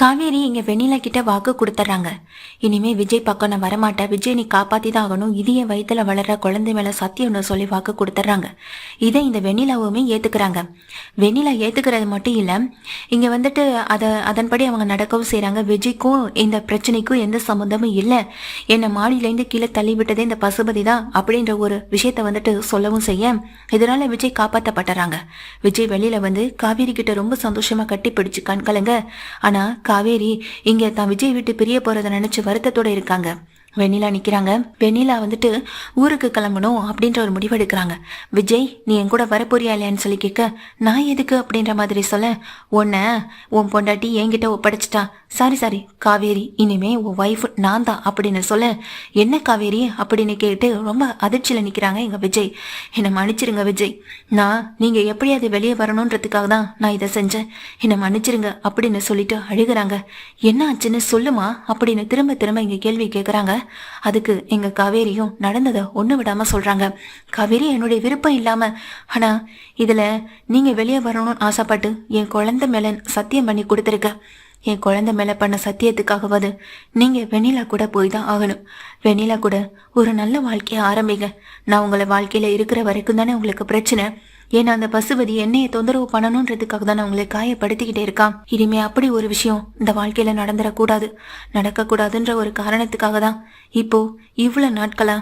காவேரி இங்க வெண்ணிலா கிட்ட வாக்கு கொடுத்துட்றாங்க. இனிமே விஜய் பக்கம் நான் வரமாட்டேன், விஜய் நீ காப்பாத்தி தான் ஆகணும், இது என் வயித்துல வளர்ற குழந்தை மேல சத்தியம்னு சொல்லி வாக்கு கொடுத்துட்றாங்க. இதை இந்த வெண்ணிலாவுமே ஏத்துக்கிறாங்க. வெண்ணிலா ஏத்துக்கிறது மட்டும் இல்ல, இங்க வந்துட்டு அதன்படி அவங்க நடக்கவும் செய்யறாங்க. விஜய்க்கும் இந்த பிரச்சனைக்கும் எந்த சம்மந்தமும் இல்லை, என்னை மாடியிலேருந்து கீழே தள்ளி விட்டதே இந்த பசுபதி தான் அப்படின்ற ஒரு விஷயத்த வந்துட்டு சொல்லவும் செய்ய, இதனால விஜய் காப்பாற்றப்பட்டுறாங்க. விஜய் வெளியில வந்து காவேரி கிட்ட ரொம்ப சந்தோஷமா கட்டி பிடிச்சு கண்கலங்க. ஆனா காவேரி இங்க தான் விஜய் விட்டு பிரிய போறதை நினைச்சு வருத்தத்தோட இருக்காங்க. வெண்ணிலா நிக்கிறாங்க. வெண்ணிலா வந்துட்டு ஊருக்கு கிளம்பணும் அப்படின்ற ஒரு முடிவு எடுக்கிறாங்க. விஜய் நீ என் கூட வரப்போறியா இல்லையான்னு சொல்லி கேட்க, நான் எதுக்கு அப்படின்ற மாதிரி சொல்ல, உன் பொண்டாட்டி என்கிட்ட ஒப்படைச்சிட்டா, சாரி காவேரி, இனிமே உன் ஒய்ஃப் நான் தான் அப்படின்னு சொல்ல, என்ன காவேரி அப்படின்னு கேட்டு ரொம்ப அதிர்ச்சியில நிக்கிறாங்க எங்க விஜய். என்னை மன்னிச்சிருங்க விஜய், நீங்க எப்படியாவது வெளியே வரணுன்றதுக்காக தான் நான் இதை செஞ்சேன், என்னை மன்னிச்சிருங்க அப்படின்னு சொல்லிட்டு அழுகுறாங்க. என்ன ஆச்சுன்னு சொல்லுமா அப்படின்னு திரும்ப திரும்ப இங்க கேள்வி கேட்கறாங்க. அதுக்கு எங்க காவேரியும் நடந்ததை ஒண்ணு விடாம சொல்றாங்க. காவேரி என்னுடைய விருப்பம் இல்லாம, ஆனா இதுல நீங்க வெளியே வரணும்னு ஆசைப்பட்டு என் குழந்தை மேல சத்தியம் பண்ணி கொடுத்துருக்க. என் குழந்தை மேல பண்ண சத்தியத்துக்காகவாது நீங்க வெண்ணிலா கூட போய் தான் ஆகணும். வெண்ணிலா கூட ஒரு நல்ல வாழ்க்கைய ஆரம்பிங்க. நான் உங்களை வாழ்க்கையில இருக்கிற வரைக்கும் தானே உங்களுக்கு பிரச்சனை. ஏன்னா அந்த பசுபதி என்னைய தொந்தரவு பண்ணணுன்றதுக்காக தான் உங்களை காயப்படுத்திக்கிட்டே இருக்கான். இனிமே அப்படி ஒரு விஷயம் இந்த வாழ்க்கையில நடந்துடக்கூடாது, நடக்கக்கூடாதுன்ற ஒரு காரணத்துக்காக தான் இப்போ இவ்வளவு நாட்களா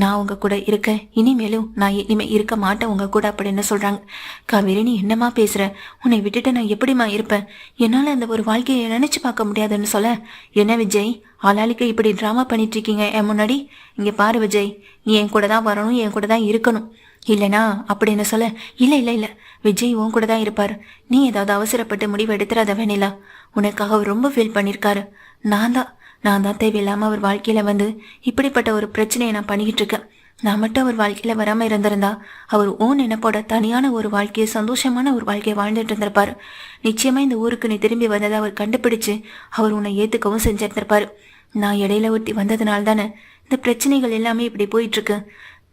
நான் உங்க கூட இருக்க, இனிமேலும் நான் இனிமே இருக்க மாட்டேன் உங்க கூட அப்படின்னு சொல்றாங்க. காவேரி நீ என்னமா பேசுற, உன்னை விட்டுட்டு நான் எப்படிமா இருப்பேன், என்னால அந்த ஒரு வாழ்க்கையை நினைச்சு பார்க்க முடியாதுன்னு சொல்ல, என்ன விஜய் ஆளாளிக்கு இப்படி டிராமா பண்ணிட்டு இருக்கீங்க என் முன்னாடி, இங்க பாரு விஜய், நீ என் கூட தான் வரணும், என் கூட தான் இருக்கணும், இல்லைனா அப்படின்னு சொல்ல, இல்ல விஜய் உன் கூட தான் இருப்பாரு, நீ ஏதாவது அவசரப்பட்டு முடிவு எடுத்துறாத வெண்ணிலா, உனக்காக அவர் ரொம்ப ஃபீல் பண்ணியிருக்காரு, நான் தான் தேவையில்லாம அவர் வாழ்க்கையில வந்து இப்படிப்பட்ட ஒரு பிரச்சனையை நான் பண்ணிக்கிட்டு இருக்கேன். நான் மட்டும் அவர் வாழ்க்கையில வராம இருந்திருந்தா அவர் ஓன் நினைப்போட தனியான ஒரு வாழ்க்கையை, சந்தோஷமான ஒரு வாழ்க்கையை வாழ்ந்துட்டு இருந்திருப்பாரு. நிச்சயமா இந்த ஊருக்கு நீ திரும்பி வந்ததை அவர் கண்டுபிடிச்சு அவர் உன்னை ஏத்துக்கவும் செஞ்சிருந்திருப்பாரு. நான் இடையில ஒட்டி வந்ததுனால தானே இந்த பிரச்சனைகள் எல்லாமே இப்படி போயிட்டு இருக்கு.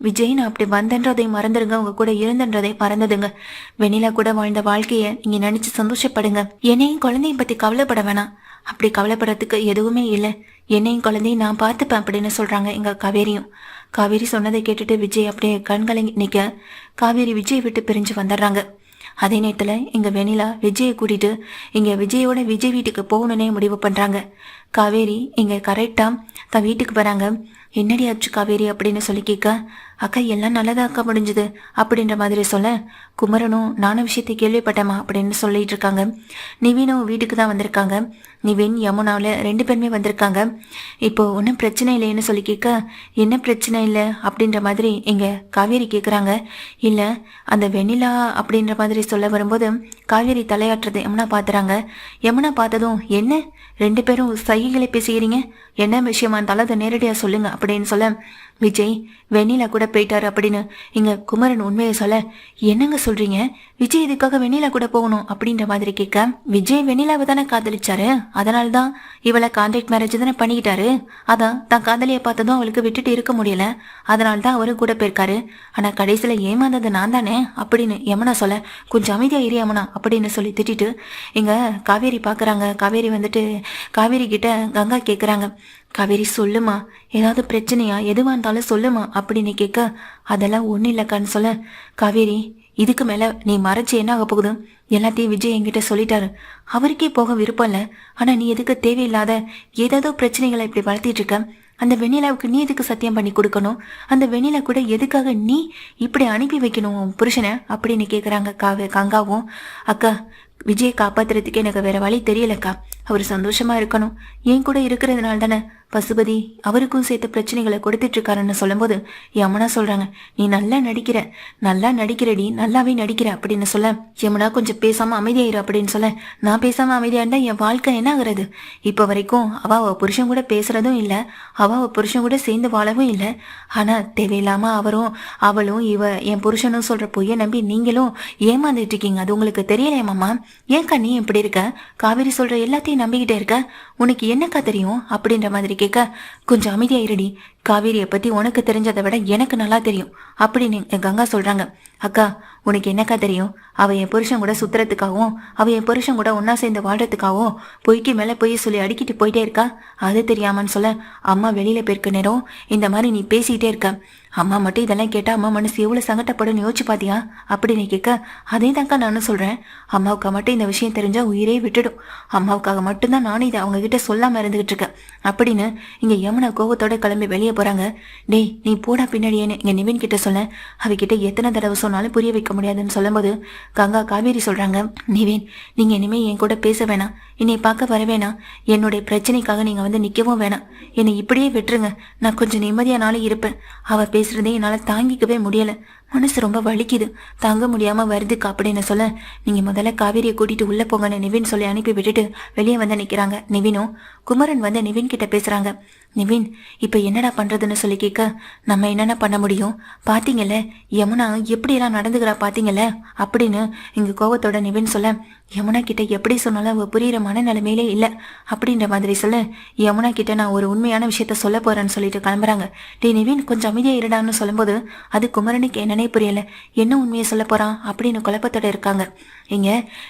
விஜய் நான் அப்படி வந்தன்றதை மறந்துடுங்க, உங்க கூட இருந்தன்றதை மறந்துடுங்க. வெண்ணிலா கூட வாழ்ந்த வாழ்க்கைய நீங்க நினைச்சு சந்தோஷப்படுங்க. என்னையும் குழந்தையும் பத்தி கவலைப்பட வேணாம், அப்படி கவலைப்படுறதுக்கு எதுவுமே இல்லை, என்னையும் குழந்தையும் நான் பார்த்துப்பேன் அப்படின்னு சொல்றாங்க எங்க காவேரியும். காவேரி சொன்னதை கேட்டுட்டு விஜய் அப்படியே கண்களை நிக்க, காவேரி விஜய் விட்டு பிரிஞ்சு வந்துடுறாங்க. அதே நேரத்துல எங்க வெண்ணிலா விஜயை கூட்டிட்டு இங்க விஜய் வீட்டுக்கு போகணுன்னே முடிவு பண்றாங்க. காவேரி இங்க கரெக்டா தான் வீட்டுக்கு வராங்க. என்னடி ஆச்சு காவேரி அப்படின்னு சொல்லி கேட்க, அக்கா எல்லாம் நல்லதா அக்கா முடிஞ்சது அப்படின்ற மாதிரி சொல்ல, குமரனும் நானும் விஷயத்தை கேள்விப்பட்டேமா அப்படின்னு சொல்லிட்டு இருக்காங்க. நிவீனும் வீட்டுக்கு தான் வந்திருக்காங்க. நிவீன் யமுனாவில் 2 பேருமே வந்திருக்காங்க. இப்போ ஒன்றும் பிரச்சனை இல்லைன்னு சொல்லி கேட்க, என்ன பிரச்சனை இல்லை அப்படின்ற மாதிரி எங்க காவேரி கேட்குறாங்க. இல்லை அந்த வெண்ணிலா அப்படின்ற மாதிரி சொல்ல வரும்போது காவேரி தலையாட்டுறது யமுனா பார்த்துறாங்க. யமுனா பார்த்ததும் என்ன 2 பேரும் சைகைகளை பேசுகிறீங்க, என்ன விஷயமா இருந்தாலும் அதை நேரடியாக சொல்லுங்க அப்படின்னு சொல்ல, விஜய் வெண்ணிலா கூட போயிட்டாரு அப்படின்னு இங்க குமரன் உண்மையை சொல்ல, என்னங்க சொல்றீங்க, விஜய் இதுக்காக வெண்ணிலா கூட போகணும் அப்படின்ற மாதிரி கேட்க, விஜய் வெண்ணிலாவை தானே காதலிச்சாரு, அதனால்தான் இவளை கான்ட்ராக்ட் மேரேஜ் தானே பண்ணிக்கிட்டாரு, அதான் தான் காதலியை பார்த்ததும் அவளுக்கு விட்டுட்டு இருக்க முடியல, அதனால்தான் அவரு கூட போயிருக்காரு, ஆனா கடைசியில ஏமாந்தது நான் தானே அப்படின்னு யமுனா சொல்ல, கொஞ்சம் அமைதியா இரு யமுனா அப்படின்னு சொல்லி திட்டிட்டு இங்க காவேரி பாக்குறாங்க. காவேரி வந்துட்டு காவேரி கிட்ட கங்கா கேக்குறாங்க, காவேரி சொல்லுமா, ஏதாவது பிரச்சனையா, எதுவா இருந்தாலும் சொல்லுமா அப்படின்னு கேட்க, அதெல்லாம் ஒன்றும் இல்லைக்கான்னு சொல்ல, காவேரி இதுக்கு மேல நீ மறைச்சு என்ன ஆக போகுது, எல்லாத்தையும் விஜய் என்கிட்ட சொல்லிட்டாரு, அவருக்கே போக விருப்பம் இல்லை, ஆனா நீ எதுக்கு தேவையில்லாத ஏதாவது பிரச்சனைகளை இப்படி வளர்த்திட்டு இருக்க, அந்த வெண்ணிலாவுக்கு நீ எதுக்கு சத்தியம் பண்ணி கொடுக்கணும், அந்த வெண்ணிலா கூட எதுக்காக நீ இப்படி அனுப்பி வைக்கணும் உன் புருஷனை அப்படின்னு கேட்குறாங்க கங்காவும். அக்கா விஜயை காப்பாத்துறதுக்கு எனக்கு வேற வழி தெரியலக்கா, அவர் சந்தோஷமா இருக்கணும், என் கூட இருக்கிறதுனால தானே பசுபதி அவருக்கும் சேர்த்து பிரச்சனைகளை கொடுத்துட்டு இருக்காருன்னு சொல்லும்போது யமுனா சொல்றாங்க, நீ நல்லா நடிக்கிறடி, நல்லாவே நடிக்கிற அப்படின்னு சொல்ல, யமுனா கொஞ்சம் பேசாம அமைதியாயிரு அப்படின்னு சொல்ல, நான் பேசாம அமைதியா இருந்தா என் வாழ்க்கை என்ன ஆகுறது, இப்ப வரைக்கும் அவ புருஷன் கூட பேசுறதும் இல்லை, அவ புருஷன் கூட சேர்ந்து வாழவும் இல்லை, ஆனா தேவையில்லாம அவளும் என் புருஷனும் சொல்ற பொய்ய நம்பி நீங்களும் ஏமாந்துட்டு இருக்கீங்க, அது உங்களுக்கு தெரியலையாமாமா, ஏன்க்கா நீ இப்படி இருக்க, காவேரி சொல்ற எல்லாத்தையும் நம்பிக்கிட்டே இருக்க, உனக்கு என்னக்கா தெரியும் அப்படின்ற மாதிரி கேட்க, கொஞ்சம் அமைதியா இருடி, காவேரியை பத்தி உனக்கு தெரிஞ்சதை விட எனக்கு நல்லா தெரியும் அப்படின்னு கங்கா சொல்றாங்க. அக்கா, உனக்கு என்னக்கா தெரியும்? அவ என் புருஷன் கூட சுத்துறதுக்காகவும் அவ என் புருஷன் கூட ஒன்னா சேர்ந்து வாழ்றதுக்காகவும் பொய்க்கு மேல பொய் சொல்லி அடிக்கிட்டு போயிட்டே இருக்கா. அது தெரியாமன்னு சொல்ல, அம்மா வெளியில போயிருக்க நேரம் இந்த மாதிரி நீ பேசிக்கிட்டே இருக்க. அம்மா மட்டும் இதெல்லாம் கேட்டா அம்மா மனசு எவ்வளவு சங்கடப்படும் யோசிச்சு பாத்தியா அப்படின்னு கேட்க, அதே தாக்கா நானும் சொல்றேன். அம்மாவுக்கு மட்டும் இந்த விஷயம் தெரிஞ்சா உயிரே விட்டுடும். அம்மாவுக்காக மட்டும்தான் நானும் இதை அவங்க கிட்ட சொல்லாம இருந்துகிட்டு இருக்கேன் அப்படின்னு இங்க யமுனா கோவத்தோட கிளம்பி வெளியே போறாங்க. டேய், நீ போடா பின்னாடியேன்னு இங்க நிவின் கிட்ட சொல்ல, அவகிட்ட எத்தனை தடவை சொன்னாலும் புரிய வைக்க முடியாதுன்னு சொல்லும்போது கங்கா காவேரி சொல்றாங்க, நிவின், நீங்க இனிமே என் கூட பேச வேணாம், என்னை பார்க்க வர வேணாம், என்னுடைய பிரச்சனைக்காக நீங்க வந்து நிக்கவும் வேணாம், என்னை இப்படியே விட்டுருங்க, நான் கொஞ்சம் நிம்மதியானாலும் இருப்பேன். அவ பேசுறதே என்னால தாங்கிக்கவே முடியல, மனசு ரொம்ப வலிக்குது, தாங்க முடியாம வருதுக்கா அப்படின்னு சொல்ல, நீங்க முதல்ல காவேரியை கூட்டிட்டு உள்ள போங்கன்னு நிவின் சொல்லி அனுப்பி விட்டுட்டு வெளியே வந்து நிக்கிறாங்க. நிவினும் குமரன் வந்து நிவின் கிட்ட பேசுறாங்க. நிவின், இப்ப என்னடா பண்றதுன்னு சொல்லி கேட்க, நம்ம என்னென்ன பண்ண முடியும், பாத்தீங்கல்ல யமுனா எப்படி எல்லாம் நடந்துக்கிறா பாத்தீங்கல்ல அப்படின்னு இங்க கோவத்தோட நிவின் சொல்ல, யமுனா கிட்ட எப்படி சொன்னாலும் அவ புரியுற மனநிலைமையிலே இல்ல அப்படின்ற மாதிரி சொல்ல, யமுனா கிட்ட நான் ஒரு உண்மையான விஷயத்த சொல்ல போறேன்னு சொல்லிட்டு கிளம்புறாங்க. டே நிவின், கொஞ்சம் அமைதியா இருடான்னு சொல்லும்போது அது குமரனுக்கு என்னன்னே புரியல, என்ன உண்மையை சொல்ல போறான் அப்படின்னு குழப்பத்தோட இருக்காங்க. இங்க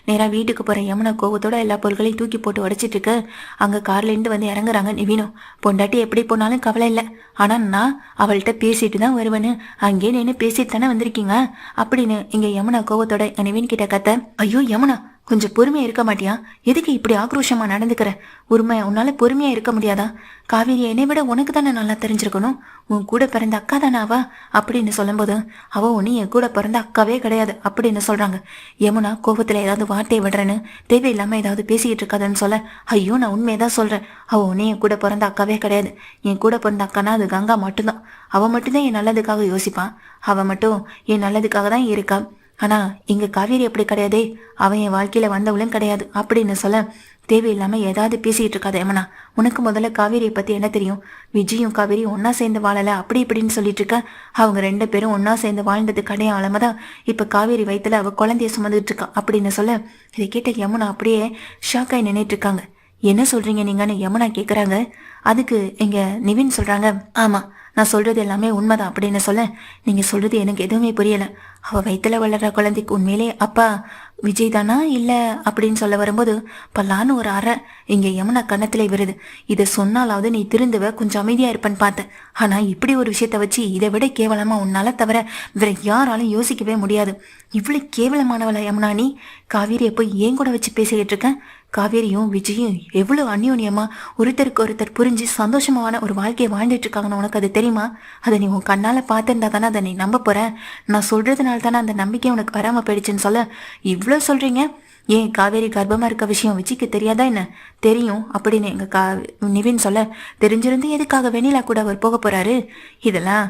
நேரா வீட்டுக்கு போற யமுனா கோவத்தோட எல்லா பொருட்களையும் தூக்கி போட்டு உடைச்சிட்டு இருக்கு. அங்க கார்ல இருந்து வந்து இறங்குறாங்க நிவினும். பொண்டாட்டி எப்படி போனாலும் கவலை இல்லை, ஆனா நான் அவள்கிட்ட பேசிட்டு தான் வருவேன்னு அங்கே நின்று பேசிட்டு தானே வந்திருக்கீங்க அப்படின்னு இங்க யமுனா கோவத்தோட நிவின் கிட்ட கத்த, ஐயோ யமுனா, கொஞ்சம் பொறுமையா இருக்க மாட்டியா? எதுக்கு இப்படி ஆக்ரோஷமா நடந்துக்கிற? உன்னால பொறுமையா இருக்க முடியாதா? காவேரி என்னை விட உனக்கு தானே நல்லா தெரிஞ்சிருக்கணும், உன் கூட பிறந்த அக்கா தானே அவ அப்படின்னு சொல்லும்போது, அவ ஒன்னு என் கூட பிறந்த அக்காவே கிடையாது அப்படின்னு சொல்றாங்க. யமுனா கோபத்துல ஏதாவது வார்த்தையை விடுறேன்னு தேவையில்லாம ஏதாவது பேசிக்கிட்டு இருக்காதுன்னு சொல்ல, ஐயோ நான் உண்மையதான் சொல்றேன், அவ ஒன்னு என் கூட பிறந்த அக்காவே கிடையாது. என் கூட பிறந்த அக்கானா அது கங்கா மட்டும்தான். அவ மட்டும்தான் என் நல்லதுக்காக யோசிப்பான், அவ மட்டும் என் நல்லதுக்காக தான் இருக்கா. ஆனா இங்க காவேரி அப்படி கிடையாதே, அவன் என் வாழ்க்கையில வந்தவளும் கிடையாது அப்படின்னு சொல்ல, தேவையில்லாம ஏதாவது பேசிட்டு இருக்காத யமுனா, உனக்கு முதல்ல காவேரியை பத்தி என்ன தெரியும்? விஜயும் காவேரியும் ஒன்னா சேர்ந்து வாழல அப்படி இப்படின்னு சொல்லிட்டு இருக்க. அவங்க 2 பேரும் ஒன்னா சேர்ந்து வாழ்ந்தது கடையாளமா தான் இப்ப காவேரி வயித்துல அவ குழந்தைய சுமந்துட்டு இருக்கா அப்படின்னு சொல்ல, இதை கேட்ட யமுனா அப்படியே ஷாக் ஆகி நின்னுட்டு இருக்காங்க. என்ன சொல்றீங்க நீங்கன்னு யமுனா கேக்குறாங்க. அதுக்கு இங்க நிவின் சொல்றாங்க, ஆமா நான் சொல்றது எல்லாமே உண்மைதான் அப்படின்னு சொல்ல, நீங்க சொல்றது எனக்கு எதுவுமே புரியல. அவ வயித்துல வளர்ற குழந்தைக்கு உண்மையிலே அப்பா விஜய் தானா இல்ல அப்படின்னு சொல்ல வரும்போது பல்லான்னு ஒரு அறை இங்க யமுனா கன்னத்துல வருது. இதை சொன்னாலாவது நீ திருந்துவ, கொஞ்சம் அமைதியா இருப்பேன்னு பார்த்தேன். ஆனா இப்படி ஒரு விஷயத்த வச்சு இதை விட கேவலமா உன்னால தவிர வேற யாராலும் யோசிக்கவே முடியாது. இவ்வளவு கேவலமானவளா யமுனா நீ? காவேரியை போய் ஏன் கூட வச்சு பேசிக்கிட்டு இருக்கேன்? காவேரியும் விஜயும் எவ்வளவு அந்யோன்யமா ஒருத்தருக்கு ஒருத்தர் புரிஞ்சு சந்தோஷமான ஒரு வாழ்க்கையை வாழ்ந்துட்டு இருக்காங்கன்னு உனக்கு அது தெரியுமா? அதை நீ உன் கண்ணால பார்த்துருந்தா தானே அதை நீ நம்ப போற. நான் சொல்றதுனால தானே அந்த நம்பிக்கை உனக்கு வராம போயிடுச்சுன்னு சொல்ல, இவ்வளவு சொல்றீங்க, ஏன் காவேரி கர்ப்பமா இருக்க விஷயம் விஜய்க்கு தெரியாதா என்ன? தெரியும் அப்படின்னு எங்க நிவின் சொல்ல, தெரிஞ்சிருந்து எதுக்காக வெண்ணிலா கூட அவர் போக போறாரு? இதெல்லாம்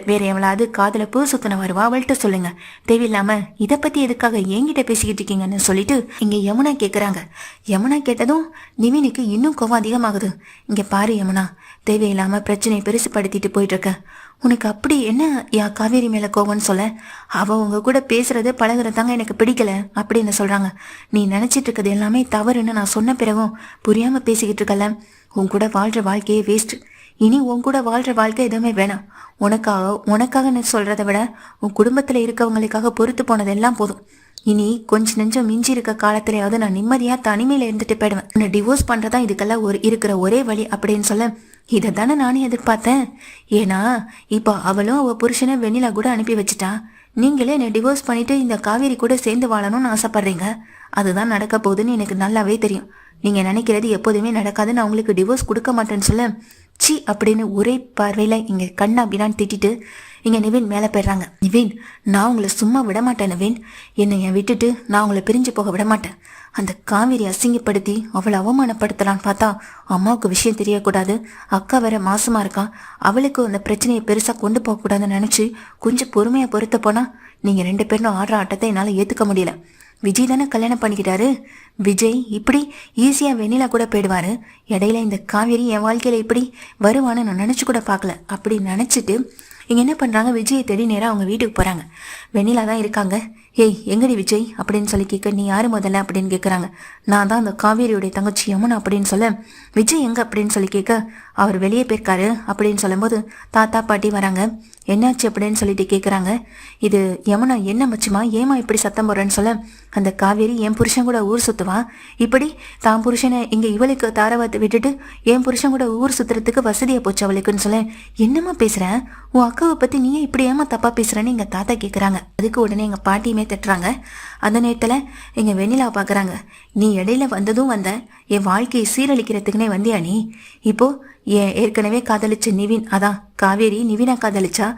வேற எவளாவது காதுல பூ சுத்தின வருவா, அவள்கிட்ட சொல்லுங்க, தேவையில்லாம இதை பத்தி எதுக்காக என்கிட்ட பேசிக்கிட்டு இருக்கீங்கன்னு சொல்லிட்டு இங்க யமுனா கேக்குறாங்க. யமுனா கேட்டதும் நிவினுக்கு இன்னும் கோவம் அதிகமாகுது. இங்க பாரு யமுனா, தேவையில்லாம பிரச்சனையை பெருசுப்படுத்திட்டு போயிட்டு இருக்க. உனக்கு அப்படி என்ன காவேரி மேல கோவம்னு சொல்ல, அவ உங்க கூட பேசுறது பழகுறதாங்க எனக்கு பிடிக்கல அப்படின்னு சொல்றாங்க. நீ நினைச்சிட்டு இருக்கிறது எல்லாமே தவறுன்னு நான் சொன்ன பிறகும் புரியாம பேசிக்கிட்டு இருக்கல. உன் கூட வாழ்ற வாழ்க்கையே வேஸ்ட். இனி உன் கூட வாழ்ற வாழ்க்கை எதுவுமே வேணாம். உனக்காக சொல்றதை விட உன் குடும்பத்துல இருக்கவங்களுக்காக பொறுத்து போனதெல்லாம் போதும். இனி கொஞ்சம் நெஞ்சம் மிஞ்சி இருக்க காலத்திலேயாவது நான் நிம்மதியா தனிமையில இருந்துட்டு போயிடுவேன். உன்னை டிவோர்ஸ் பண்றதா இதுக்கெல்லாம் இருக்கிற ஒரே வழி அப்படின்னு சொல்ல, இதை தானே நானும் எதிர்பார்த்தேன். ஏன்னா இப்போ அவளும் அவ புருஷனை வெண்ணிலா கூட அனுப்பி வச்சுட்டா. நீங்களே என்னை டிவோர்ஸ் பண்ணிட்டு இந்த காவேரி கூட சேர்ந்து வாழணும்னு ஆசைப்படுறீங்க. அதுதான் நடக்க போகுதுன்னு எனக்கு நல்லாவே தெரியும். நீங்க நினைக்கிறது எப்போதுமே நடக்காது. நான் உங்களுக்கு டிவோர்ஸ் கொடுக்க மாட்டேன்னு சொல்ல, சி அப்படின்னு ஒரே பார்வையில இங்க கண்ணா அப்படின்னு திட்டிட்டு இங்க நிவின் மேல போயிடுறாங்க. நிவின், நான் உங்களை சும்மா விட மாட்டேன் நிவின். என்னை விட்டுட்டு நான் உங்களை பிரிஞ்சு போக விட மாட்டேன். அந்த காவேரி அசிங்கப்படுத்தி அவளை அவமானப்படுத்தலான்னு பார்த்தா அம்மாவுக்கு விஷயம் தெரியக்கூடாது. அக்கா வேற மாசமா இருக்கான், அவளுக்கு அந்த பிரச்சனையை பெருசா கொண்டு போக கூடாதுன்னு நினைச்சு கொஞ்சம் பொறுமையா பொறுத்த போனா நீங்க 2 பேரும் ஆடுற ஆட்டத்தை என்னால ஏத்துக்க முடியல. விஜய் தானே கல்யாணம் பண்ணிக்கிட்டாரு. விஜய் இப்படி ஈஸியா வெண்ணிலா கூட போயிடுவாரு. இடையில இந்த காவேரி என் வாழ்க்கையில இப்படி வருவான்னு நான் நினைச்சு கூட பார்க்கல. அப்படி நினைச்சிட்டு இங்க என்ன பண்றாங்க, விஜயை தேடி நேரா அவங்க வீட்டுக்கு போறாங்க. வெண்ணிலா தான் இருக்காங்க. ஏய் எங்கடி விஜய் அப்படின்னு சொல்லி கேட்க, நீ யாரு முதல்ல அப்படின்னு கேட்குறாங்க. நான் தான் அந்த காவேரியுடைய தங்கச்சி யமுனா அப்படின்னு சொல்ல, விஜய் எங்க அப்படின்னு சொல்லி கேட்க, அவர் வெளியே போயிருக்காரு அப்படின்னு சொல்லும்போது தாத்தா பாட்டி வராங்க. என்னாச்சு அப்படின்னு சொல்லிட்டு கேட்குறாங்க. இது யமுனா, என்ன மச்சுமா ஏமா இப்படி சத்தம் போடுறேன்னு சொல்ல, அந்த காவேரி என் புருஷன் கூட ஊர் சுற்றுவா, இப்படி தான் புருஷனை இங்கே இவளுக்கு தாரவாத்து விட்டுட்டு என் புருஷன் கூட ஊர் சுற்றுறதுக்கு வசதியாக போச்சு அவளுக்குன்னு சொல்ல, என்னம்மா பேசுகிறேன், உன் அக்காவை பற்றி நீயே இப்படி ஏமா தப்பாக பேசுகிறேன்னு எங்கள் தாத்தா கேட்குறாங்க. அதுக்கு உடனே எங்கள் பாட்டியுமே தட்டுறாங்க. அந்த நேரத்தில் எங்கள் வெண்ணிலா பார்க்குறாங்க. நீ இடையில வந்ததும் வந்த, என் வாழ்க்கையை சீரழிக்கிறதுக்குனே வந்தியா நீ? இப்போ ஏன் ஏற்கனவே காதலிச்ச நிவின், அதான் காவேரி நிவினை காதலிச்சா,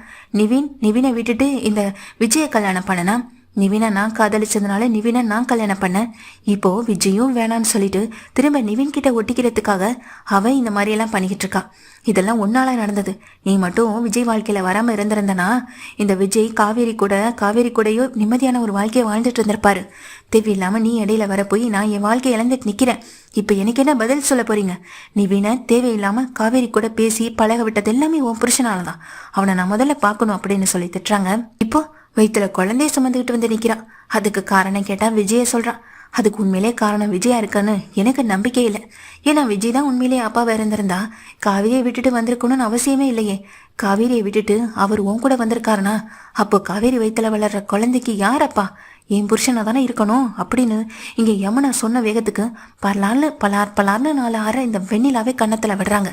நிவினை விட்டுட்டு இந்த விஜய கல்யாணம் பண்ணனா, நிவினை நான் காதலிச்சதுனால நிவினை நான் கல்யாணம் பண்ணேன். இப்போ விஜயும் வேணான்னு சொல்லிட்டு திரும்ப நிவின் கிட்ட ஒட்டிக்கிறதுக்காக அவன் இந்த மாதிரியெல்லாம் பண்ணிக்கிட்டு இருக்கா. இதெல்லாம் ஒன்னால நடந்தது. நீ மட்டும் விஜய் வாழ்க்கையில வராம இருந்திருந்தனா இந்த விஜய் காவேரி கூடயோ நிம்மதியான ஒரு வாழ்க்கையை வாழ்ந்துட்டு இருந்திருப்பாரு. தேவையில்லாம நீ இடையில வர போய் நான் என் வாழ்க்கையை இழந்துட்டு நிக்கிறேன். இப்ப எனக்கு என்ன பதில் சொல்ல போறீங்க? நிவினை தேவையில்லாம காவேரி கூட பேசி பழக விட்டது எல்லாமே உன் புருஷனாலதான். அவனை நான் முதல்ல பார்க்கணும் அப்படின்னு சொல்லி திட்டுறாங்க. இப்போ வயிற்றுல குழந்தைய சுமந்துக்கிட்டு வந்து நிற்கிறான். அதுக்கு காரணம் கேட்டால் விஜய சொல்கிறான். அதுக்கு உண்மையிலே காரணம் விஜயா இருக்கான்னு எனக்கு நம்பிக்கை இல்லை. ஏன்னா விஜய் தான் உண்மையிலே அப்பாவை இருந்திருந்தா காவேரியை விட்டுட்டு வந்திருக்கணும்னு அவசியமே இல்லையே. காவேரியை விட்டுட்டு அவர் உன் கூட வந்திருக்காருனா அப்போ காவேரி வயிற்றுல வளர்ற குழந்தைக்கு யார் அப்பா? என் புருஷனாக தானே இருக்கணும் அப்படின்னு இங்கே யமுனா சொன்ன வேகத்துக்கு பலார்னு 4 ஆற இந்த வெண்ணிலாவே கன்னத்தில் விடுறாங்க.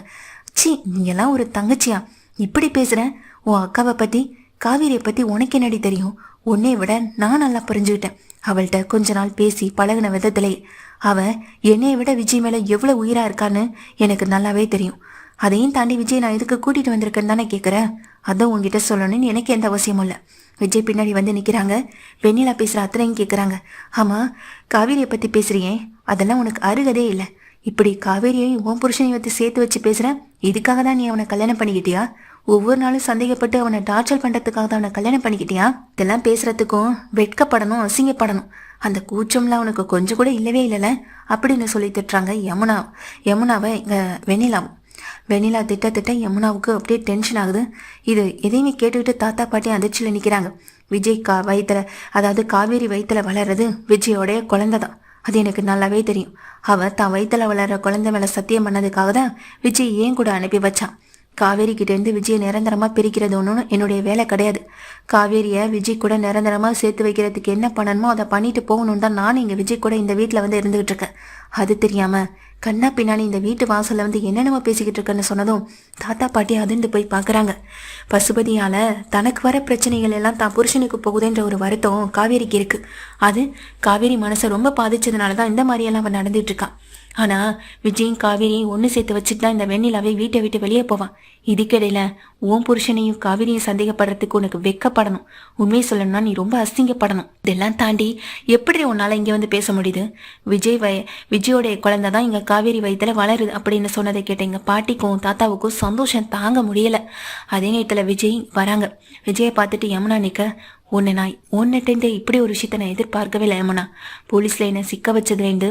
சி, நீங்கெல்லாம் ஒரு தங்கச்சியா இப்படி பேசுகிறேன்? உன் அக்காவை பற்றி காவேரியை பற்றி உனக்கு என்னடி தெரியும்? உன்னை விட நான் நல்லா புரிஞ்சுக்கிட்டேன். அவள்கிட்ட கொஞ்ச நாள் பேசி பழகின விதத்திலே அவ என்னையை விட விஜய் மேலே எவ்வளோ உயிராக இருக்கான்னு எனக்கு நல்லாவே தெரியும். அதையும் தாண்டி விஜய் நான் இதுக்கு கூட்டிகிட்டு வந்திருக்கேன்னு தானே கேட்குறேன். அதான் உங்ககிட்ட சொல்லணும்னு எனக்கு எந்த அவசியமும் இல்லை. விஜய் பின்னாடி வந்து நிற்கிறாங்க. வெண்ணிலா பேசுகிற அத்தனையும் கேட்குறாங்க. ஆமாம், காவேரியை பற்றி பேசுறியே, அதெல்லாம் உனக்கு அருகதே இல்லை. இப்படி காவேரியையும் உன் புருஷனையும் வச்சு சேர்த்து வச்சு பேசுகிறேன். இதுக்காக தான் நீ அவனை கல்யாணம் பண்ணிக்கிட்டியா? ஒவ்வொரு நாளும் சந்தேகப்பட்டு அவனை டார்ச்சர் பண்ணுறதுக்காக தான் அவனை கல்யாணம் பண்ணிக்கிட்டியா? இதெல்லாம் பேசுறதுக்கும் வெட்கப்படணும், அசிங்கப்படணும். அந்த கூச்சம்லாம் அவனுக்கு கொஞ்சம் கூட இல்லவே இல்லைல்ல அப்படின்னு சொல்லி திட்டுறாங்க யமுனாவை இங்கே வெண்ணிலா திட்ட யமுனாவுக்கு அப்படியே டென்ஷன் ஆகுது. இது எதையுமே கேட்டுக்கிட்டு தாத்தா பாட்டி அதிர்ச்சியில் நிற்கிறாங்க. விஜய் அதாவது காவேரி வயிற்றுல வளர்றது விஜயோடைய குழந்தை தான். அது எனக்கு நல்லாவே தெரியும். அவ தான் வயிற்றுல வளர்ற குழந்தை மேலே சத்தியம் பண்ணதுக்காக தான் விஜய் ஏன் கூட அனுப்பி வச்சான். காவேரி கிட்டேருந்து விஜயை நிரந்தரமாக பிரிக்கிறது ஒன்றும் என்னுடைய வேலை கிடையாது. காவேரியை விஜய் கூட நிரந்தரமாக சேர்த்து வைக்கிறதுக்கு என்ன பண்ணணுமோ அதை பண்ணிட்டு போகணுன்னு தான் நான் இங்கே விஜய் கூட இந்த வீட்டில் வந்து இருந்துகிட்டு இருக்கேன். அது தெரியாமல் கண்ணா பின்னாடி இந்த வீட்டு வாசலில் வந்து என்னென்னமோ பேசிக்கிட்டு இருக்கேன்னு சொன்னதும் தாத்தா பாட்டி அதிர்ந்து போய் பார்க்குறாங்க. பசுபதியால் தனக்கு வர பிரச்சனைகள் எல்லாம் தான் புருஷனுக்கு போகுதுன்ற ஒரு வருத்தம் காவேரிக்கு இருக்குது. அது காவேரி மனசை ரொம்ப பாதிச்சதுனால தான் இந்த மாதிரியெல்லாம் அவன் நடந்துட்டு இருக்கான். ஆனால் விஜயும் காவேரியும் ஒன்று சேர்த்து வச்சுட்டு தான் இந்த வெண்ணிலாவை வீட்டை விட்டு வெளியே போவான். இதுக்கிடையில உன் புருஷனையும் காவேரியும் சந்தேகப்படுறதுக்கு உனக்கு வெக்கப்படணும். உண்மையை சொல்லணும்னா நீ ரொம்ப அசிங்கப்படணும். இதெல்லாம் தாண்டி எப்படி உன்னால் இங்கே வந்து பேச முடியுது? விஜயோடைய குழந்தை தான் இங்கே காவேரி வயிற்றுல வளருது அப்படின்னு சொன்னதை கேட்ட எங்கள் பாட்டிக்கும் தாத்தாவுக்கும் சந்தோஷம் தாங்க முடியலை. அதே நேரத்தில் விஜய் வராங்க. விஜயை பார்த்துட்டு யமுனா நிற்க, உன்னிட்டேருந்து இப்படி ஒரு விஷயத்த நான் எதிர்பார்க்கவே இல்லை யமுனா. போலீஸில் என்னை சிக்க வச்சதுலேருந்து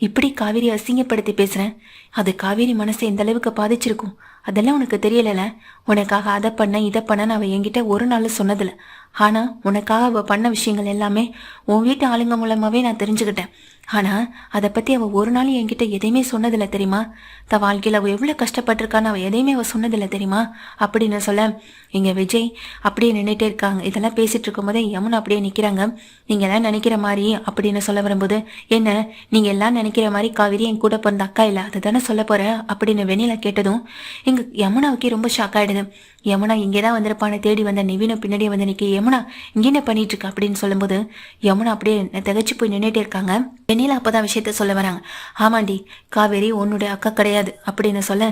இப்படி காவேரி அசிங்கப்படுத்தி பேசுகிறேன். அது காவேரி மனசை எந்த அளவுக்கு பாதிச்சிருக்கும் அதெல்லாம் உனக்கு தெரியலைல. உனக்காக அதை பண்ண இதை பண்ண அவள் என்கிட்ட ஒரு நாள் சொன்னதில்லை. ஆனால் உனக்காக அவள் பண்ண விஷயங்கள் எல்லாமே உன் வீட்டு ஆளுங்க மூலமாகவே நான் தெரிஞ்சுக்கிட்டேன். ஆனால் அதை பற்றி அவள் ஒரு நாள் என்கிட்ட எதையுமே சொன்னதில்லை தெரியுமா? வாழ்க்கையில் அவள் எவ்வளோ கஷ்டப்பட்டிருக்கான்னு அவள் எதையுமே அவள் சொன்னதில்லை தெரியுமா அப்படின்னு சொல்ல, இங்கே விஜய் அப்படியே நின்றுட்டே இருக்காங்க. இதெல்லாம் பேசிகிட்டு இருக்கும்போதே யமுனா அப்படியே நிற்கிறாங்க. நீங்கள் எல்லாம் நினைக்கிற மாதிரி அப்படின்னு சொல்ல வரும்போது, என்ன நீங்கள் எல்லாம் நினைக்கிற மாதிரி காவேரி என் கூட பிறந்த அக்கா இல்லை, அதை தானே சொல்ல போகிற அப்படின்னு வெண்ணிலா கேட்டதும் எங்கள் யமுனாவுக்கே ரொம்ப ஷாக் ஆகிடுது. யமுனா இங்கே தான் வந்திருப்பான்னு தேடி வந்த நிவினை பின்னாடியே வந்து நிற்க, யமுனா இங்கே என்ன பண்ணிட்டு இருக்கா அப்படின்னு சொல்லும்போது யமுனா அப்படியே திகச்சு போய் நின்றுட்டே இருக்காங்க. வெண்ணிலா அப்போதான் விஷயத்த சொல்ல வராங்க. ஆமாண்டி, காவேரி உன்னுடைய அக்கா கிடையாது அப்படின்னு சொல்ல,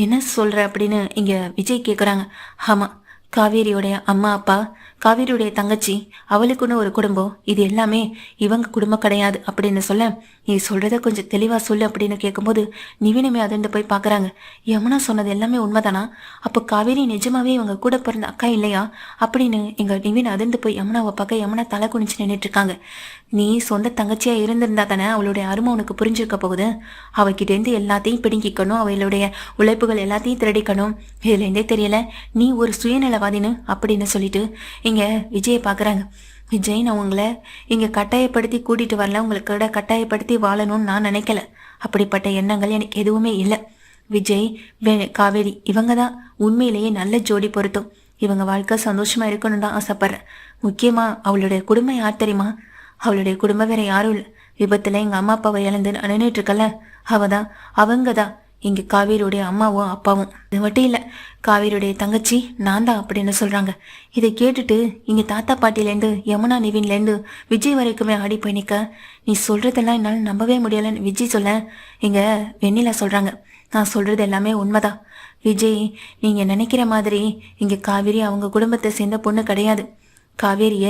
என்ன சொல்ற அப்படின்னு இங்கே விஜய் கேட்குறாங்க. ஆமாம், காவேரியோடைய அம்மா அப்பா, காவேரியுடைய தங்கச்சி, அவளுக்குன்னு ஒரு குடும்பம், இது எல்லாமே இவங்க குடும்பம் கிடையாது அப்படின்னு சொல்ல, நீ சொல்கிறத கொஞ்சம் தெளிவாக சொல்லு அப்படின்னு கேட்கும்போது நிவினுமே அதிர்ந்து போய் பார்க்குறாங்க. யமுனா சொன்னது எல்லாமே உண்மைதானா? அப்போ காவேரி நிஜமாவே இவங்க கூட பிறந்த அக்கா இல்லையா அப்படின்னு எங்கள் நிவின் அதிர்ந்து போய் யமுனாவை பார்க்க யமுனா தலை குனிச்சு நின்றுட்டு இருக்காங்க. நீ சொந்த தங்கச்சியாக இருந்திருந்தா தானே அவளுடைய அருமை உனக்கு புரிஞ்சிருக்க போகுது. அவகிட்டேருந்து எல்லாத்தையும் பிடுங்கிக்கணும், அவளுடைய உழைப்புகள் எல்லாத்தையும் திருடிக்கணும். இதுலேருந்தே தெரியல நீ ஒரு சுயநலவாதின்னு அப்படின்னு சொல்லிட்டு இங்கே விஜயை பார்க்குறாங்க. விஜய், நான் உங்களை இங்கே கட்டாயப்படுத்தி கூட்டிகிட்டு வரல, உங்களுக்கு கட்டாயப்படுத்தி வாழணும்னு நான் நினைக்கல. அப்படிப்பட்ட எண்ணங்கள் எனக்கு எதுவுமே இல்லை. விஜய், காவேரி இவங்க தான் உண்மையிலேயே நல்ல ஜோடி பொருத்தம். இவங்க வாழ்க்கை சந்தோஷமா இருக்கணும்னு தான் ஆசைப்படுறேன். முக்கியமா அவளுடைய குடும்பம் யார் தெரியுமா? அவளுடைய குடும்பம் வேற யாரும் இல்லை. விபத்துல எங்க அம்மா அப்பாவை இழந்து நின்றுட்டு இருக்கல, அவங்க தான் இங்க காவேரியுடைய அம்மாவும் அப்பாவும். இது மட்டும் இல்ல, காவேரியுடைய தங்கச்சி நான் தான் அப்படின்னு சொல்றாங்க. இதை கேட்டுட்டு இங்க தாத்தா பாட்டிலேருந்து யமுனா நிவின்லேருந்து விஜய் வரைக்குமே ஆடி போய் நிக்க, நீ சொல்றதெல்லாம் என்னால் நம்பவே முடியலன்னு விஜய் சொல்ல, இங்க வெண்ணிலா சொல்றாங்க, நான் சொல்றது எல்லாமே உண்மைதான் விஜய். நீங்க நினைக்கிற மாதிரி இங்க காவேரி அவங்க குடும்பத்தை சேர்ந்த பொண்ணு கிடையாது. காவேரிய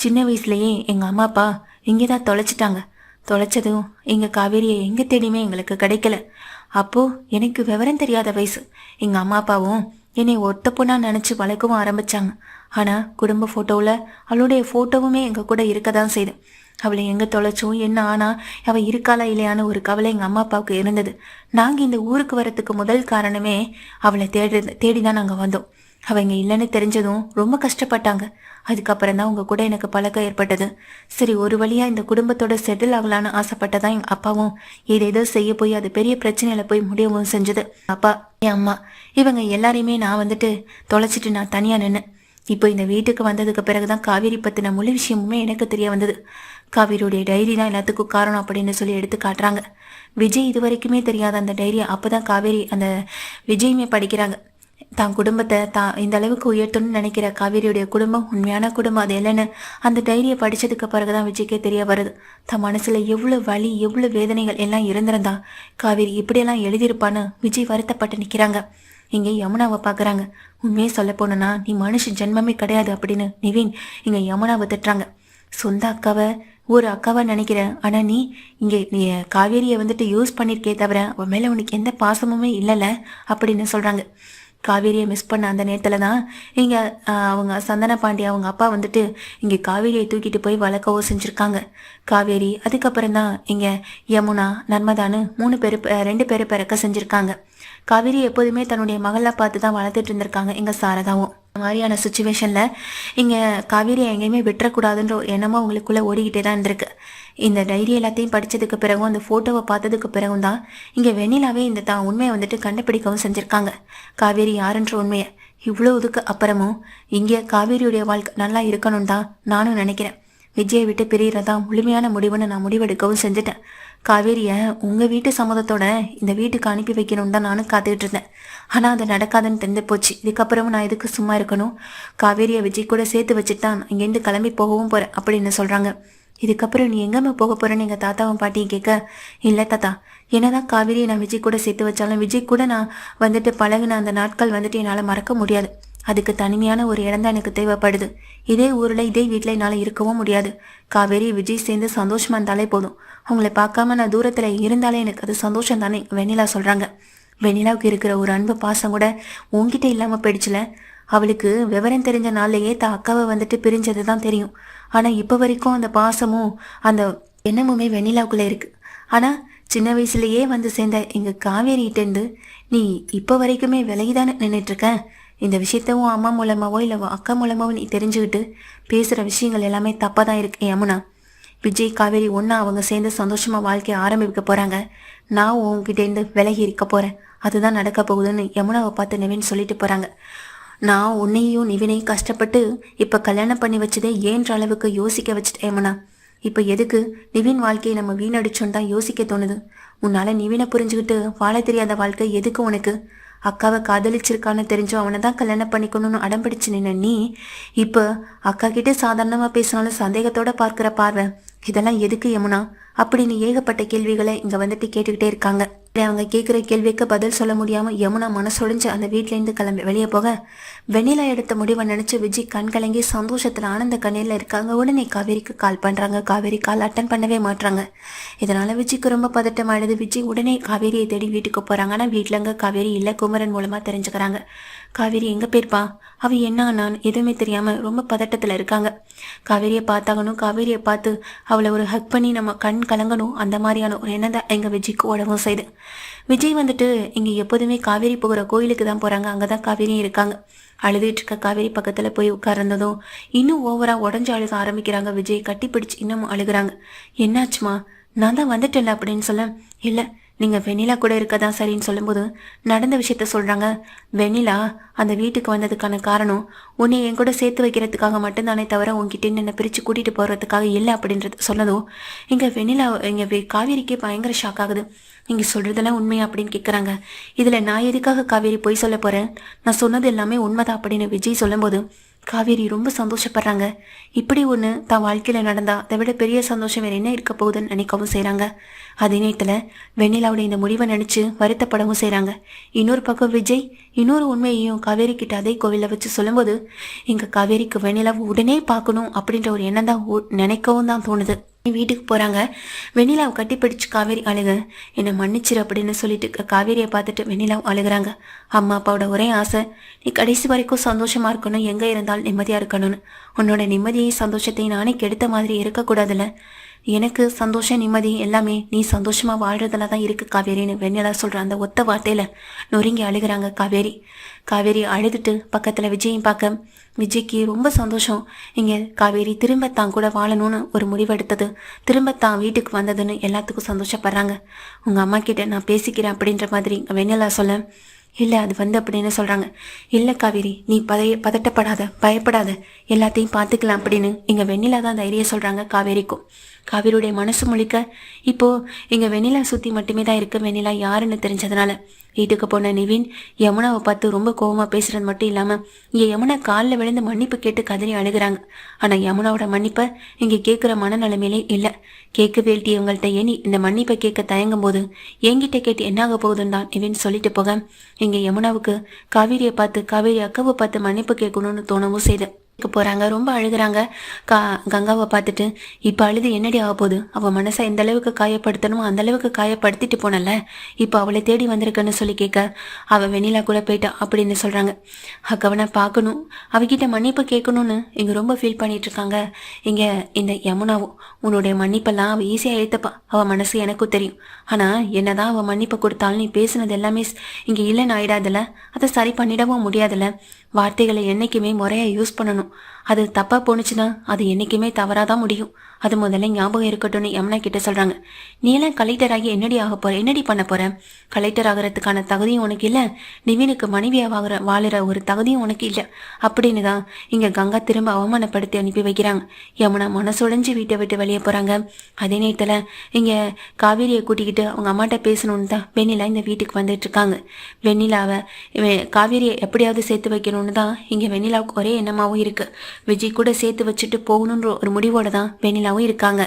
சின்ன வயசுலயே எங்க அம்மா அப்பா இங்கேதான் தொலைச்சிட்டாங்க. தொலைச்சதும் எங்க காவேரியை எங்க தேடியுமே எங்களுக்கு கிடைக்கல. அப்போ எனக்கு விவரம் தெரியாத வயசு. எங்க அம்மா அப்பாவும் என்னை ஒத்த பொண்ணா நினைச்சு வளர்க்கவும் ஆரம்பிச்சாங்க. ஆனா குடும்ப போட்டோவில் அவளுடைய போட்டோவுமே எங்க கூட இருக்கதான் செய்யுது. அவளை எங்க தொலைச்சோம் என்ன ஆனா அவ இருக்காளா இல்லையான்னு ஒரு கவலை எங்க அம்மா அப்பாவுக்கு இருந்தது. நாங்க இந்த ஊருக்கு வரத்துக்கு முதல் காரணமே அவளை தேடிதான் நாங்க வந்தோம். அவங்க இல்லைன்னு தெரிஞ்சதும் ரொம்ப கஷ்டப்பட்டாங்க. அதுக்கப்புறம் தான் உங்க கூட எனக்கு பழக்கம் ஏற்பட்டது. சரி, ஒரு வழியா இந்த குடும்பத்தோட செட்டில் ஆகலான்னு ஆசைப்பட்டதான் எங்க அப்பாவும் ஏதேதோ செய்ய போய் அது பெரிய பிரச்சனையில போய் முடியவும் செஞ்சது. அப்பா, என் அம்மா இவங்க எல்லாரையுமே நான் தொலைச்சிட்டு நான் தனியா நின்னேன். இப்போ இந்த வீட்டுக்கு வந்ததுக்கு பிறகுதான் காவேரி பத்தின முழு விஷயமுமே எனக்கு தெரிய வந்தது. காவேரியுடைய டைரி தான் எல்லாத்துக்கும் காரணம் அப்படின்னு சொல்லி எடுத்து காட்டுறாங்க. விஜய் இது வரைக்குமே தெரியாத அந்த டைரியை அப்பதான் காவேரி அந்த விஜயுமே படிக்கிறாங்க. தான் குடும்பத்தை இந்த அளவுக்கு உயர்த்தணும்னு நினைக்கிற காவேரியுடைய குடும்பம் உண்மையான குடும்பம் அது இல்லைன்னு அந்த டைரியை படிச்சதுக்கு பிறகுதான் விஜய்க்கே தெரிய வருது. தன் மனசுல எவ்வளவு வலி எவ்வளவு வேதனைகள் எல்லாம் இருந்திருந்தா காவேரி இப்படியெல்லாம் எழுதியிருப்பான்னு விஜய் வருத்தப்பட்டு நிக்கிறாங்க. இங்க யமுனாவை பாக்குறாங்க. உண்மையே சொல்ல போனா நீ மனுஷ ஜென்மமே கிடையாது அப்படின்னு நிவின் இங்க யமுனாவை திட்டுறாங்க. சொந்த அக்காவை ஒரு அக்காவா நினைக்கிற, ஆனா நீ காவேரியை யூஸ் பண்ணிருக்கே தவிர அவன் மேல உனக்கு எந்த பாசமுமே இல்லைல்ல அப்படின்னு சொல்றாங்க. காவேரியை மிஸ் பண்ண அந்த நேரத்தில் தான் இங்கே அவங்க சந்தன பாண்டி அவங்க அப்பா இங்கே காவேரியை தூக்கிட்டு போய் வளர்க்கவோ செஞ்சுருக்காங்க. காவேரி அதுக்கப்புறம் தான் இங்கே யமுனா நர்மதான்னு 2 பேர் பிறக்க செஞ்சுருக்காங்க. காவேரி எப்போதுமே தன்னுடைய மகளை பார்த்து தான் வளர்த்துட்டு இருந்திருக்காங்க எங்கள் சாரதாவும். இந்த மாதிரியான சுச்சுவேஷனில் இங்கே காவேரியை எங்கேயுமே விட்டுறக்கூடாதுன்ற ஒரு எண்ணமும் அவங்களுக்குள்ளே ஓடிக்கிட்டே தான் இருந்திருக்கு. இந்த டைரி எல்லாத்தையும் படித்ததுக்கு பிறகும் அந்த ஃபோட்டோவை பார்த்ததுக்கு பிறகும் தான் இங்கே வெண்ணிலாவே இந்த தான் உண்மையை கண்டுபிடிக்கவும் செஞ்சுருக்காங்க. காவேரி யாருன்ற உண்மையை இவ்வளோதுக்கு அப்புறமும் இங்கே காவேரியுடைய வாழ்க்கை நல்லா இருக்கணும் தான் நானும் நினைக்கிறேன். விஜயை விட்டு பிரியறதா முழுமையான முடிவுன்னு நான் முடிவெடுக்கவும் செஞ்சுட்டேன். காவேரியை உங்கள் வீட்டு சம்மதத்தோட இந்த வீட்டுக்கு அனுப்பி வைக்கணும்னு தான் நானும் காத்துக்கிட்டு இருந்தேன். ஆனால் அது நடக்காதுன்னு தெரிந்து போச்சு. இதுக்கப்புறமும் நான் எதுக்கு சும்மா இருக்கணும்? காவேரியை விஜய் கூட சேர்த்து வச்சுட்டு தான் இங்கேருந்து கிளம்பி போகவும் போகிறேன் அப்படின்னு சொல்கிறாங்க. இதுக்கப்புறம் நீ எங்கேம்மா போக போகிறேன்னு எங்கள் தாத்தாவும் பாட்டியும் கேட்க, இல்லை தாத்தா, என்னதான் காவேரியை நான் விஜய் கூட சேர்த்து வச்சாலும் விஜய் கூட நான் பழகின அந்த நாட்கள் என்னால் மறக்க முடியாது. அதுக்கு தனிமையான ஒரு இடம் தான் எனக்கு தேவைப்படுது. இதே ஊரில் இதே வீட்டில் என்னால் இருக்கவும் முடியாது. காவேரி விஜய் சேர்ந்து சந்தோஷமா இருந்தாலே போதும். அவங்கள பார்க்காம நான் தூரத்தில் இருந்தாலே எனக்கு அது சந்தோஷம் தானே வெண்ணிலா சொல்கிறாங்க. வெண்ணிலாவுக்கு இருக்கிற ஒரு அன்பு பாசம் கூட உங்ககிட்ட இல்லாமல் போயிடுச்சுல. அவளுக்கு விவரம் தெரிஞ்ச நாள்லையே தான் அக்காவை பிரிஞ்சது தான் தெரியும். ஆனால் இப்போ வரைக்கும் அந்த பாசமும் அந்த எண்ணமுமே வெண்ணிலாவுக்குள்ளே இருக்கு. ஆனால் சின்ன வயசுலேயே சேர்ந்த எங்கள் காவேரிகிட்டேருந்து நீ இப்போ வரைக்குமே விலகிதானே நின்றுட்டுருக்க. இந்த விஷயத்தவும் அம்மா மூலமாவோ இல்லை அக்கா மூலமாவோ நீ தெரிஞ்சுக்கிட்டு பேசுகிற விஷயங்கள் எல்லாமே தப்பாக தான் இருக்கு யமுனா. விஜய் காவேரி ஒன்றா அவங்க சேர்ந்து சந்தோஷமாக வாழ்க்கையை ஆரம்பிக்க போகிறாங்க. நான் உங்ககிட்டேருந்து விலகி இருக்க போகிறேன். அதுதான் நடக்க போகுதுன்னு யமுனாவை பார்த்து நிவின் சொல்லிட்டு போகிறாங்க. நான் உன்னையும் நிவினையும் கஷ்டப்பட்டு இப்போ கல்யாணம் பண்ணி வச்சதே ஏன்ற அளவுக்கு யோசிக்க வச்சுட்டேன் யமுனா. இப்போ எதுக்கு நிவின் வாழ்க்கையை நம்ம வீணடிச்சோன்னு தான் யோசிக்க தோணுது. உன்னால் நிவினை புரிஞ்சுக்கிட்டு வாழ தெரியாத வாழ்க்கை எதுக்கு உனக்கு? அக்காவை காதலிச்சிருக்கான்னு தெரிஞ்சோ அவனை தான் கல்யாணம் பண்ணிக்கணும்னு அடம்பிடிச்சு நின்ன நீ இப்போ அக்கா கிட்ட சாதாரணமாக பேசினாலும் சந்தேகத்தோட பார்க்குற பார்வை இதெல்லாம் எதுக்கு யமுனா அப்படின்னு ஏகப்பட்ட கேள்விகளை இங்கே கேட்டுக்கிட்டே இருக்காங்க. அவங்க கேட்குற கேள்விக்கு பதில் சொல்ல முடியாமல் யமுனா மனசொடைஞ்சு அந்த வீட்டிலேருந்து கிளம்பி வெளியே போக வெண்ணிலா எடுத்த முடிவை நினச்சி விஜய் கண் கலங்கி சந்தோஷத்தில் ஆனந்த கண்ணீரில் இருக்காங்க. உடனே காவேரிக்கு கால் பண்ணுறாங்க. காவேரி கால் அட்டன் பண்ணவே மாட்டுறாங்க. இதனால் விஜய்க்கு ரொம்ப பதட்டம் ஆயிடுது. விஜய் உடனே காவேரியை தேடி வீட்டுக்கு போகிறாங்க. ஆனால் வீட்டிலங்க காவேரி இல்லை. குமரன் மூலமாக தெரிஞ்சுக்கிறாங்க. காவேரி எங்கே போயிருப்பா, அவ என்ன ஆனான்னு எதுவுமே தெரியாமல் ரொம்ப பதட்டத்தில் இருக்காங்க. காவேரியை பார்த்தாகணும், காவேரியை பார்த்து அவளை ஒரு ஹக் பண்ணி நம்ம கண் கலங்கணும், அந்த மாதிரியான ஒரு எண்ணம் தான் எங்கள் விஜய்க்கு உடவும் செய்யுது. விஜய் இங்கே எப்போதுமே காவேரி போகிற கோயிலுக்கு தான் போகிறாங்க. அங்கே தான் காவேரியும் இருக்காங்க. அழுதுட்டு இருக்க காவேரி பக்கத்துல போய் உட்கார்ந்ததும் இன்னும் ஓவரா உடஞ்சு அழுக ஆரம்பிக்கிறாங்க. விஜய் கட்டி பிடிச்சு இன்னமும் அழுகுறாங்க. என்னாச்சுமா? நான் தான் வந்துட்டேன்ல அப்படின்னு சொல்ல, இல்ல நீங்க வெண்ணிலா கூட இருக்கதான் சரின்னு சொல்லும்போது நடந்த விஷயத்த சொல்றாங்க. வெண்ணிலா அந்த வீட்டுக்கு வந்ததுக்கான காரணம் உன்னை என் கூட சேர்த்து வைக்கிறதுக்காக மட்டும்தானே தவிர உன்கிட்ட என்னை பிரிச்சு கூட்டிட்டு போறதுக்காக இல்லை அப்படின்றது சொன்னதும் இங்க வெண்ணிலா காவேரிக்கே பயங்கர ஷாக் ஆகுது. நீங்க சொல்றதெல்லாம் உண்மையா அப்படின்னு கேட்குறாங்க. இதுல நான் எதுக்காக காவேரி பொய் சொல்ல போறேன்? நான் சொன்னது எல்லாமே உண்மைதான் அப்படின்னு விஜய் சொல்லும்போது காவேரி ரொம்ப சந்தோஷப்படுறாங்க. இப்படி ஒன்று தான் வாழ்க்கையில் நடந்தா அதை விட பெரிய சந்தோஷம் வேறு என்ன இருக்க போகுதுன்னு நினைக்கவும் செய்கிறாங்க. அதே நேரத்தில் வெண்ணிலாவோட இந்த முடிவை நினச்சி வருத்தப்படவும் செய்கிறாங்க. இன்னொரு பக்கம் விஜய் இன்னொரு உண்மையையும் காவேரி கிட்ட அதே கோவிலில் வச்சு சொல்லும்போது இங்கே காவேரிக்கு வெண்ணிலாவை உடனே பார்க்கணும் அப்படின்ற ஒரு எண்ணம் தான் நினைக்கவும் தான் தோணுது. வீட்டுக்கு போகிறாங்க. வெண்ணிலாவை கட்டி பிடிச்சு காவேரி அழுக, என்னை மன்னிச்சிரு அப்படின்னு சொல்லிட்டு காவேரியை பார்த்துட்டு வெண்ணிலாவும் அழுகிறாங்க. அம்மா அப்பாவோட ஒரே ஆசை நீ கடைசி வரைக்கும் சந்தோஷமாக இருக்கணும், எங்கே இருந்தாலும் நிம்மதியாக இருக்கணும்னு. உன்னோட நிம்மதியை சந்தோஷத்தையும் நானே கெடுத்த மாதிரி இருக்கக்கூடாதுல்ல. எனக்கு சந்தோஷம் நிம்மதி எல்லாமே நீ சந்தோஷமா வாழ்றதுல தான் இருக்கு காவேரின்னு வெண்ணிலா சொல்ற அந்த ஒத்த வார்த்தையில நொறுங்கி அழுகிறாங்க காவேரி. காவேரி அழுதுட்டு பக்கத்துல விஜயும் பார்க்க விஜய்க்கு ரொம்ப சந்தோஷம். இங்க காவேரி திரும்ப தான் கூட வாழணும்னு ஒரு முடிவெடுத்தது, திரும்ப தான் வீட்டுக்கு வந்ததுன்னு எல்லாத்துக்கும் சந்தோஷப்படுறாங்க. உங்க அம்மா கிட்ட நான் பேசிக்கிறேன் அப்படின்ற மாதிரி வெண்ணிலா சொல்ல, இல்லை அது அப்படின்னு சொல்கிறாங்க. இல்லை காவேரி நீ பதட்டப்படாத, பயப்படாத, எல்லாத்தையும் பார்த்துக்கலாம் அப்படின்னு இங்கே வெண்ணிலா தான் தைரியம் சொல்கிறாங்க காவேரிக்கும். காவேரியுடைய மனசு முழிக்க இப்போது இங்கே வெண்ணிலா சுற்றி மட்டுமே தான் இருக்கு. வெண்ணிலா யாருன்னு தெரிஞ்சதுனால வீட்டுக்கு போன நிவின் யமுனாவை பார்த்து ரொம்ப கோபமாக பேசுகிறது மட்டும் இல்லாமல் இங்கே யமுனா காலில் விழுந்து மன்னிப்பு கேட்டு கதறி அழுகிறாங்க. ஆனால் யமுனாவோட மன்னிப்பை இங்கே கேட்குற மனநிலைமையிலே இல்லை. கேட்க வேண்டிய இவங்கள்ட்ட ஏனி இந்த மன்னிப்பை கேட்க தயங்கும் போது என்கிட்ட கேட்டு என்னாக போகுதுன்னு தான் நிவின் சொல்லிட்டு போக இங்கே யமுனாவுக்கு காவேரியை பார்த்து காவேரி அக்காவை பார்த்து மன்னிப்பு கேட்கணும்னு தோணவும் செய்து போறாங்க. ரொம்ப அழுகிறாங்க. கங்காவை பார்த்துட்டு இப்போ அழுது என்னடி ஆக போகுது? அவள் மனசை எந்த அளவுக்கு காயப்படுத்தணுமோ அந்த அளவுக்கு காயப்படுத்திட்டு போனல, இப்போ அவளை தேடி வந்திருக்கன்னு சொல்லி கேட்க அவள் வெண்ணிலா கூட போயிட்டா அப்படின்னு சொல்றாங்க. அக்கவனை பார்க்கணும், அவகிட்ட மன்னிப்பு கேட்கணும்னு இங்க ரொம்ப ஃபீல் பண்ணிட்டு இருக்காங்க. இங்க இந்த யமுனாவும் உன்னுடைய மன்னிப்பெல்லாம் அவள் ஈஸியாக ஏற்றப்பா, அவள் மனசு எனக்கும் தெரியும். ஆனால் என்னதான் அவள் மன்னிப்பு கொடுத்தாலும் நீ பேசுனது எல்லாமே இங்கே இல்லைன்னு ஆயிடாதுல, அதை சரி பண்ணிடவும் முடியாதுல்ல. வார்த்தைகளை என்றைக்குமே முறையாக யூஸ் பண்ணணும். அது தப்பாக போணுச்சுன்னா அது என்றைக்குமே தவறாதான் முடியும். அது முதல்ல ஞாபகம் இருக்கட்டும்னு யமுனா கிட்ட சொல்கிறாங்க. நீ எல்லாம் கலெக்டர் ஆகி என்னடி ஆக போற, என்னடி பண்ண போற? கலெக்டர் ஆகிறதுக்கான தகுதியும் உனக்கு இல்லை, நிவினுக்கு மனைவியாக வாழுற ஒரு தகுதியும் உனக்கு இல்லை அப்படின்னு தான் இங்கே கங்கா திரும்ப அவமானப்படுத்தி அனுப்பி வைக்கிறாங்க. யமுனா மனசுடைஞ்சு வீட்டை விட்டு வெளியே போகிறாங்க. அதே நேரத்தில் இங்கே காவேரியை கூட்டிக்கிட்டு அவங்க அம்மாட்ட பேசணும்னு தான் வெண்ணிலா இந்த வீட்டுக்கு வந்துட்டு இருக்காங்க. வெண்ணிலாவை காவேரியை எப்படியாவது சேர்த்து வைக்கணும்னு தான் இங்கே வெண்ணிலாவுக்கு ஒரே எண்ணமாகவும் இருக்குது. விஜய் கூட சேர்த்து வச்சுட்டு போகணுன்ற ஒரு முடிவோடு தான் வெண்ணிலாவும் இருக்காங்க.